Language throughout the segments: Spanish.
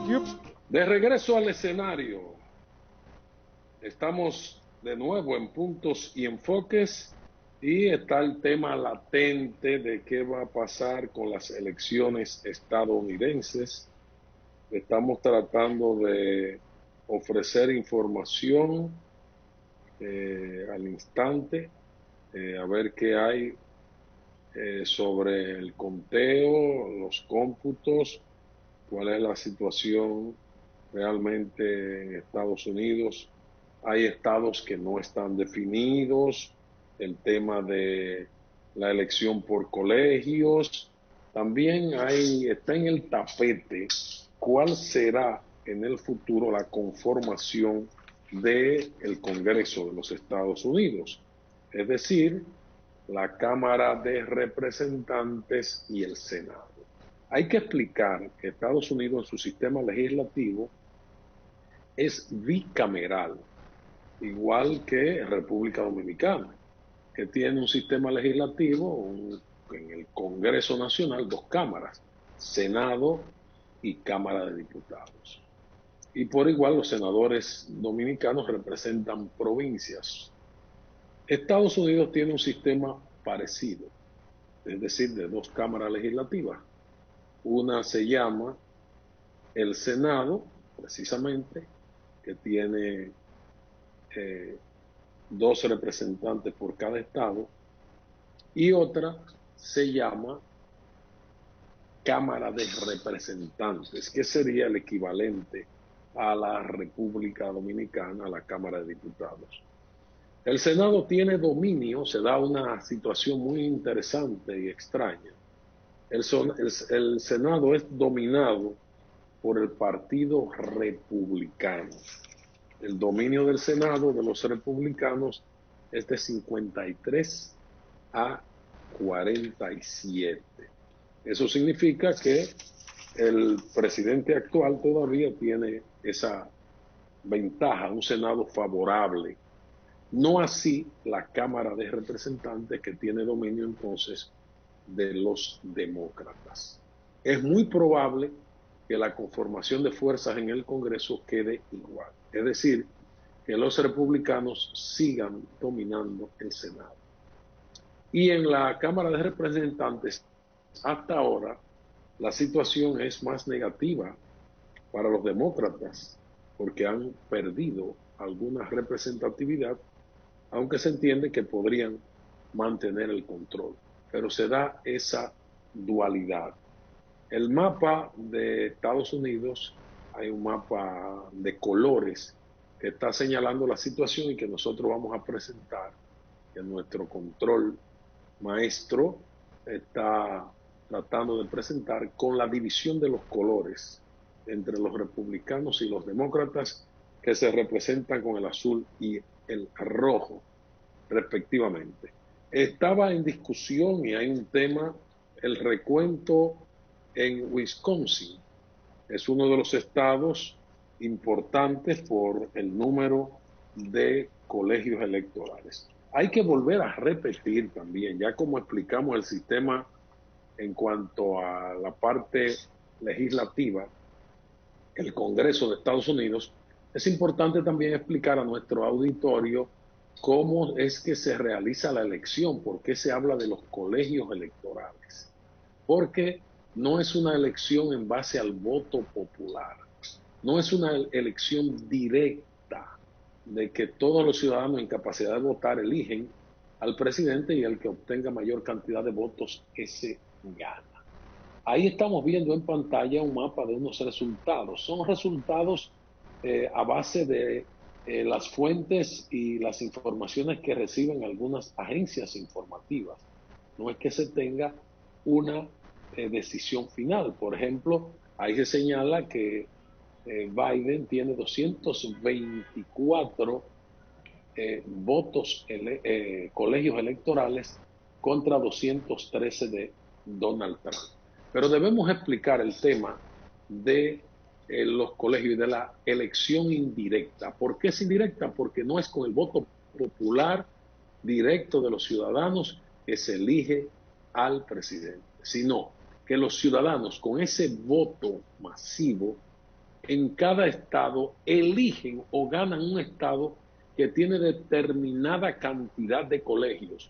Yup. De regreso al escenario, estamos de nuevo en puntos y enfoques y está el tema latente de qué va a pasar con las elecciones estadounidenses. Estamos tratando de ofrecer información al instante, a ver qué hay sobre el conteo, los cómputos, cuál es la situación realmente en Estados Unidos. Hay estados que no están definidos, el tema de la elección por colegios. También está en el tapete cuál será en el futuro la conformación del Congreso de los Estados Unidos. Es decir, la Cámara de Representantes y el Senado. Hay que explicar que Estados Unidos en su sistema legislativo es bicameral, igual que República Dominicana, que tiene un sistema legislativo, en el Congreso Nacional, dos cámaras, Senado y Cámara de Diputados. Y por igual los senadores dominicanos representan provincias. Estados Unidos tiene un sistema parecido, es decir, de dos cámaras legislativas. Una se llama el Senado, precisamente, que tiene dos representantes por cada estado, y otra se llama Cámara de Representantes, que sería el equivalente a la República Dominicana, a la Cámara de Diputados. El Senado tiene dominio, se da una situación muy interesante y extraña. El Senado es dominado por el Partido Republicano. El dominio del Senado de los republicanos es de 53 a 47. Eso significa que el presidente actual todavía tiene esa ventaja, un Senado favorable. No así la Cámara de Representantes, que tiene dominio entonces de los demócratas. Es muy probable que la conformación de fuerzas en el Congreso quede igual. Es decir, que los republicanos sigan dominando el Senado. Y en la Cámara de Representantes, hasta ahora, la situación es más negativa para los demócratas, porque han perdido alguna representatividad, aunque se entiende que podrían mantener el control. Pero se da esa dualidad. El mapa de Estados Unidos, hay un mapa de colores que está señalando la situación y que nosotros vamos a presentar, que nuestro control maestro está tratando de presentar, con la división de los colores entre los republicanos y los demócratas, que se representan con el azul y el rojo, respectivamente. Estaba en discusión y hay un tema, el recuento en Wisconsin. Es uno de los estados importantes por el número de colegios electorales. Hay que volver a repetir también, ya como explicamos el sistema en cuanto a la parte legislativa, el Congreso de Estados Unidos, es importante también explicar a nuestro auditorio cómo es que se realiza la elección, por qué se habla de los colegios electorales. Porque no es una elección en base al voto popular, no es una elección directa de que todos los ciudadanos en capacidad de votar eligen al presidente y el que obtenga mayor cantidad de votos, ese gana. Ahí estamos viendo en pantalla un mapa de unos resultados. Son resultados a base de las fuentes y las informaciones que reciben algunas agencias informativas. No es que se tenga una decisión final. Por ejemplo, ahí se señala que Biden tiene 224 colegios electorales contra 213 de Donald Trump. Pero debemos explicar el tema de los colegios y de la elección indirecta. ¿Por qué es indirecta? Porque no es con el voto popular directo de los ciudadanos que se elige al presidente, sino que los ciudadanos con ese voto masivo en cada estado eligen o ganan un estado que tiene determinada cantidad de colegios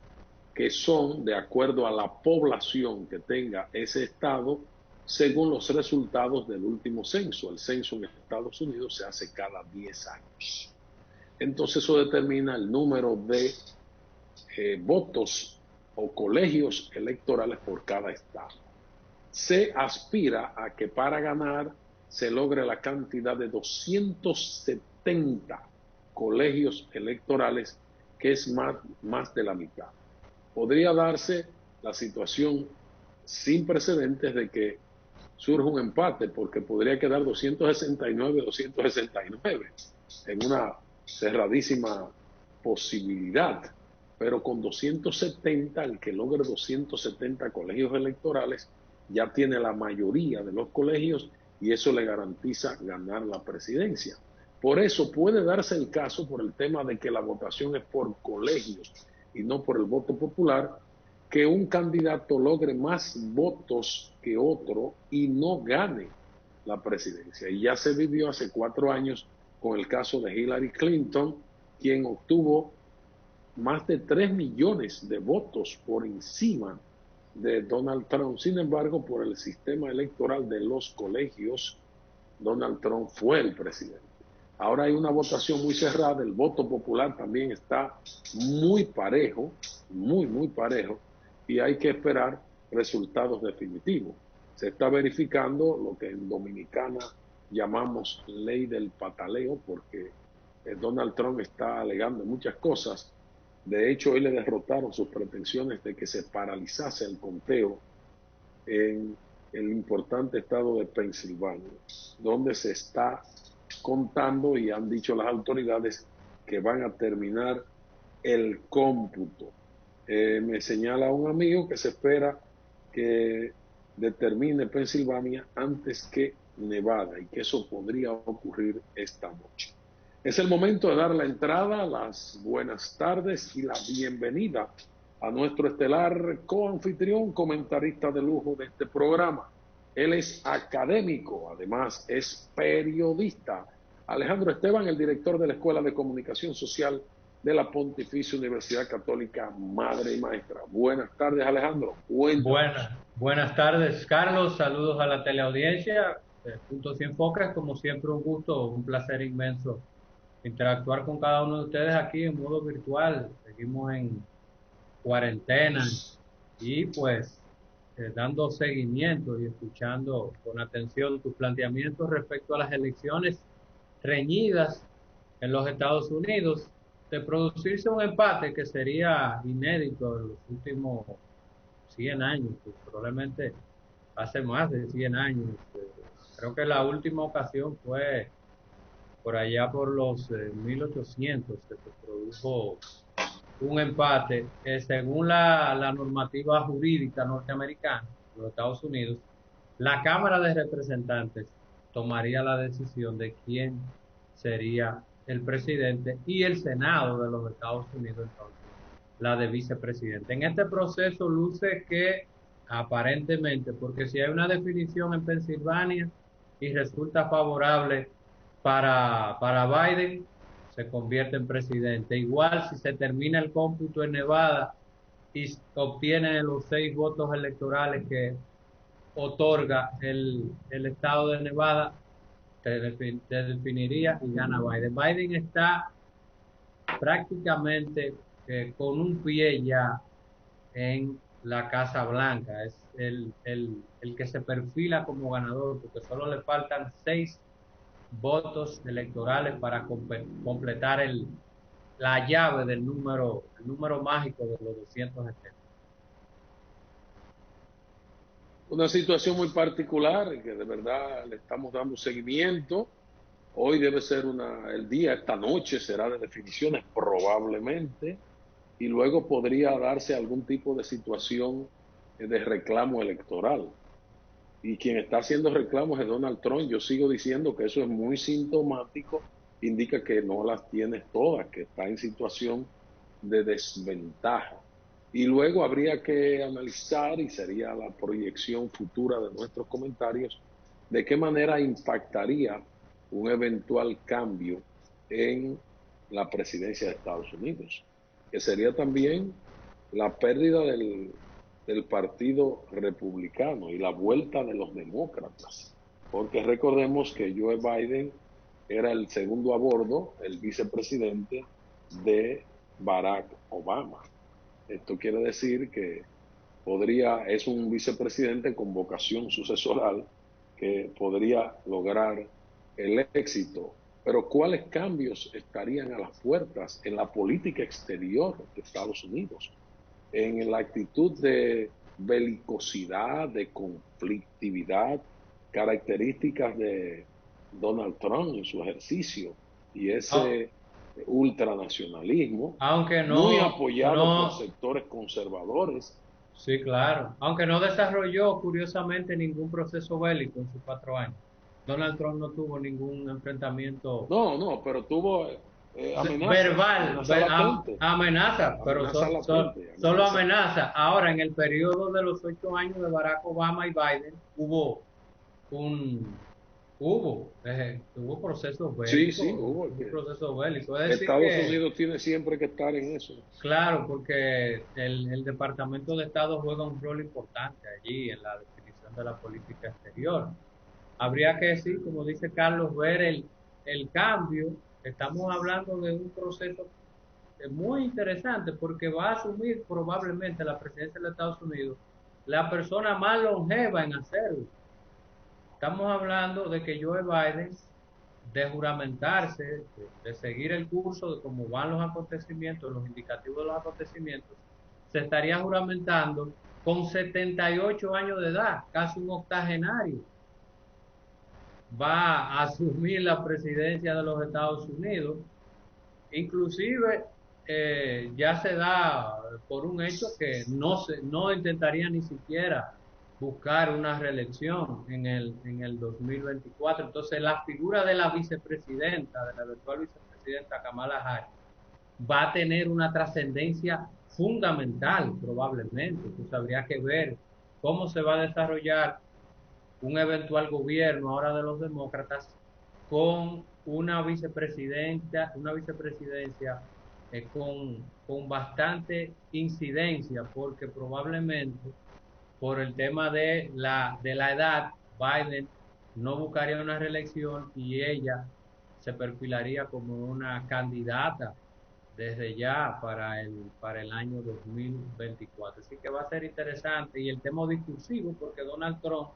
que son de acuerdo a la población que tenga ese estado según los resultados del último censo. El censo en Estados Unidos se hace cada 10 años. Entonces eso determina el número de votos o colegios electorales por cada estado. Se aspira a que para ganar se logre la cantidad de 270 colegios electorales, que es más de la mitad. Podría darse la situación sin precedentes de que surja un empate, porque podría quedar 269 en una cerradísima posibilidad, pero con 270, el que logre 270 colegios electorales ya tiene la mayoría de los colegios y eso le garantiza ganar la presidencia. Por eso puede darse el caso, por el tema de que la votación es por colegios y no por el voto popular, que un candidato logre más votos que otro y no gane la presidencia. Y ya se vivió hace 4 años con el caso de Hillary Clinton, quien obtuvo más de 3 millones de votos por encima de Donald Trump. Sin embargo, por el sistema electoral de los colegios, Donald Trump fue el presidente. Ahora hay una votación muy cerrada, el voto popular también está muy parejo, muy parejo, y hay que esperar resultados definitivos. Se está verificando lo que en Dominicana llamamos ley del pataleo, porque Donald Trump está alegando muchas cosas. De hecho, hoy le derrotaron sus pretensiones de que se paralizase el conteo en el importante estado de Pensilvania, donde se está contando y han dicho las autoridades que van a terminar el cómputo. Me señala un amigo que se espera que determine Pensilvania antes que Nevada y que eso podría ocurrir esta noche. Es el momento de dar la entrada, las buenas tardes y la bienvenida a nuestro estelar coanfitrión, comentarista de lujo de este programa. Él es académico, además es periodista. Alejandro Esteban, el director de la Escuela de Comunicación Social de la Pontificia Universidad Católica Madre y Maestra. Buenas tardes, Alejandro. Buenas tardes, Carlos. Saludos a la teleaudiencia. Puntos y Enfoques, como siempre, un gusto, un placer inmenso interactuar con cada uno de ustedes aquí en modo virtual. Seguimos en cuarentena y pues dando seguimiento y escuchando con atención tus planteamientos respecto a las elecciones reñidas en los Estados Unidos, de producirse un empate que sería inédito en los últimos 100 años, pues probablemente hace más de 100 años. Creo que la última ocasión fue por allá por los 1800 que se produjo un empate que según la normativa jurídica norteamericana, de los Estados Unidos, la Cámara de Representantes tomaría la decisión de quién sería el presidente y el Senado de los Estados Unidos entonces la de vicepresidente. En este proceso luce que aparentemente, porque si hay una definición en Pensilvania y resulta favorable para Biden, se convierte en presidente. Igual si se termina el cómputo en Nevada y obtiene los 6 votos electorales que otorga el estado de Nevada, se definiría y gana Biden. Biden está prácticamente con un pie ya en la Casa Blanca. Es el que se perfila como ganador, porque solo le faltan 6 votos electorales para completar la llave del el número mágico de los 270. Una situación muy particular que de verdad le estamos dando seguimiento. Hoy debe ser el día, esta noche será de definiciones probablemente, y luego podría darse algún tipo de situación de reclamo electoral. Y quien está haciendo reclamos es Donald Trump. Yo sigo diciendo que eso es muy sintomático, indica que no las tiene todas, que está en situación de desventaja. Y luego habría que analizar, y sería la proyección futura de nuestros comentarios, de qué manera impactaría un eventual cambio en la presidencia de Estados Unidos, que sería también la pérdida del Partido Republicano y la vuelta de los demócratas, porque recordemos que Joe Biden era el segundo a bordo, el vicepresidente de Barack Obama. Esto quiere decir que es un vicepresidente con vocación sucesoral que podría lograr el éxito. Pero ¿cuáles cambios estarían a las puertas en la política exterior de Estados Unidos? En la actitud de belicosidad, de conflictividad, características de Donald Trump en su ejercicio y Ah, ese ultranacionalismo, aunque muy no, apoyado por no, sectores conservadores. sí, claro, aunque no desarrolló curiosamente ningún proceso bélico en sus 4 años. Donald Trump no tuvo ningún enfrentamiento No, no, pero tuvo amenazas, verbal, amenaza latente, amenaza, pero amenaza latente, solo amenaza. amenaza. Ahora, en el periodo de los 8 años de Barack Obama y Biden, un, hubo procesos Sí, sí, bélicos, hubo hubo que procesos bélicos. Es decir Estados que, Unidos tiene siempre que estar en eso. claro, porque el Departamento de Estado juega un rol importante allí en la definición de la política exterior. Habría que decir, como dice Carlos, ver el cambio. Estamos hablando de un proceso muy interesante porque va a asumir probablemente la presidencia de los Estados Unidos la persona más longeva en hacerlo. Estamos hablando de que Joe Biden, de juramentarse, de seguir el curso de cómo van los acontecimientos, los indicativos de los acontecimientos, se estaría juramentando con 78 años de edad, casi un octogenario. Va a asumir la presidencia de los Estados Unidos. Inclusive ya se da por un hecho que no intentaría ni siquiera buscar una reelección en el 2024. Entonces, la figura de la vicepresidenta, de la eventual vicepresidenta Kamala Harris, va a tener una trascendencia fundamental probablemente. Entonces, habría que ver cómo se va a desarrollar un eventual gobierno ahora de los demócratas con una vicepresidencia con bastante incidencia, porque probablemente por el tema de la edad, Biden no buscaría una reelección y ella se perfilaría como una candidata desde ya para el año 2024. Así que va a ser interesante. Y el tema discursivo, porque Donald Trump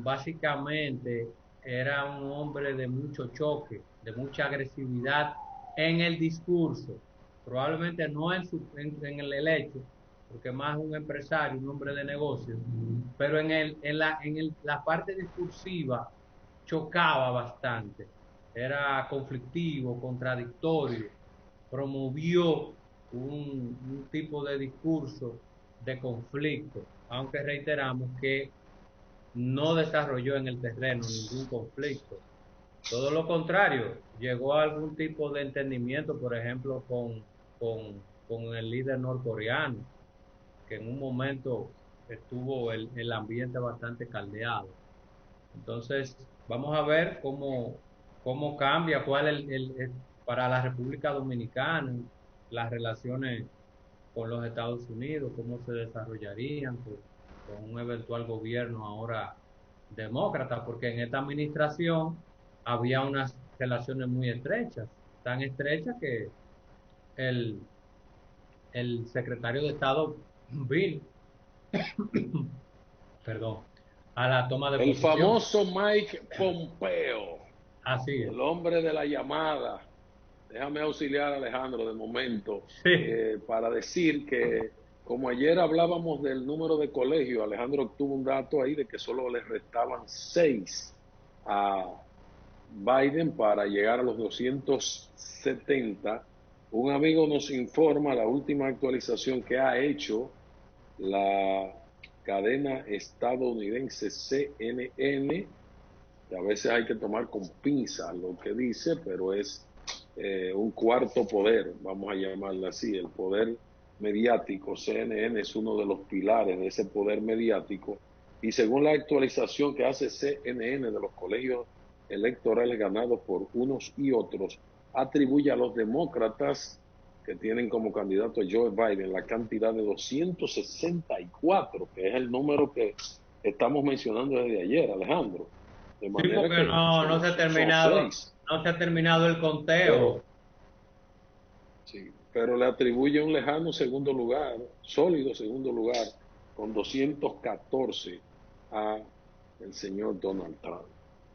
básicamente era un hombre de mucho choque, de mucha agresividad en el discurso, probablemente no en el hecho, porque más un empresario, un hombre de negocios, pero la parte discursiva chocaba bastante, era conflictivo, contradictorio, promovió un tipo de discurso de conflicto, aunque reiteramos que no desarrolló en el terreno ningún conflicto. Todo lo contrario, llegó a algún tipo de entendimiento, por ejemplo, con el líder norcoreano, que en un momento estuvo el ambiente bastante caldeado. Entonces, vamos a ver cómo cambia, para la República Dominicana, las relaciones con los Estados Unidos, cómo se desarrollarían con un eventual gobierno ahora demócrata, porque en esta administración había unas relaciones muy estrechas, tan estrechas que el, el secretario de Estado vino, perdón, a la toma de El posesión. famoso Mike Pompeo, Así es. el hombre de la llamada. Déjame auxiliar a Alejandro de momento Sí, para decir que como ayer hablábamos del número de colegios, Alejandro obtuvo un dato ahí de que solo le restaban 6 a Biden para llegar a los 270. Un amigo nos informa la última actualización que ha hecho la cadena estadounidense CNN, que a veces hay que tomar con pinza lo que dice, pero es un cuarto poder, vamos a llamarlo así, el poder mediático. CNN es uno de los pilares de ese poder mediático. Y según la actualización que hace CNN de los colegios electorales ganados por unos y otros, atribuye a los demócratas que tienen como candidato a Joe Biden la cantidad de 264, que es el número que estamos mencionando desde ayer, Alejandro. De Sí, manera porque que no se ha son terminado, seis. no se ha terminado el conteo. Pero, sí, pero le atribuye un lejano segundo lugar, sólido segundo lugar, con 214 a el señor Donald Trump.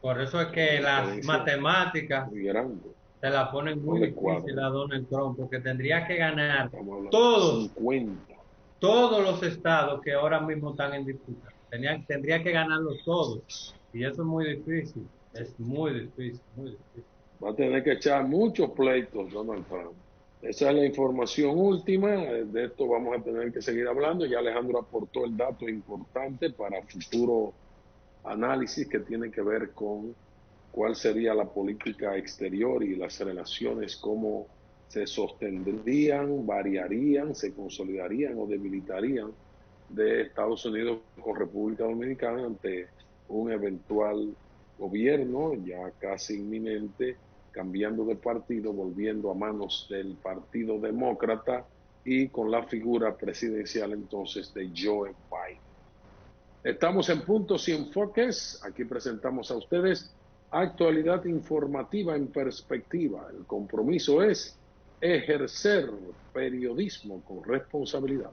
Por eso es Una que las diferencia matemáticas muy grande. se la ponen No muy le cuadra. difícil a Donald Trump, porque tendría que ganar Estamos hablando de todos, 50. todos los estados que ahora mismo están en disputa. Tendría que ganarlos todos. Y eso es muy difícil. Es muy difícil, muy difícil. Va a tener que echar muchos pleitos Donald Trump. Esa es la información última. De esto vamos a tener que seguir hablando. Ya Alejandro aportó el dato importante para futuro análisis que tiene que ver con cuál sería la política exterior y las relaciones, cómo se sostendrían, variarían, se consolidarían o debilitarían de Estados Unidos con República Dominicana ante un eventual gobierno ya casi inminente, cambiando de partido, volviendo a manos del Partido Demócrata y con la figura presidencial entonces de Joe Biden. Estamos en Puntos y Enfoques. Aquí presentamos a ustedes actualidad informativa en perspectiva. El compromiso es ejercer periodismo con responsabilidad.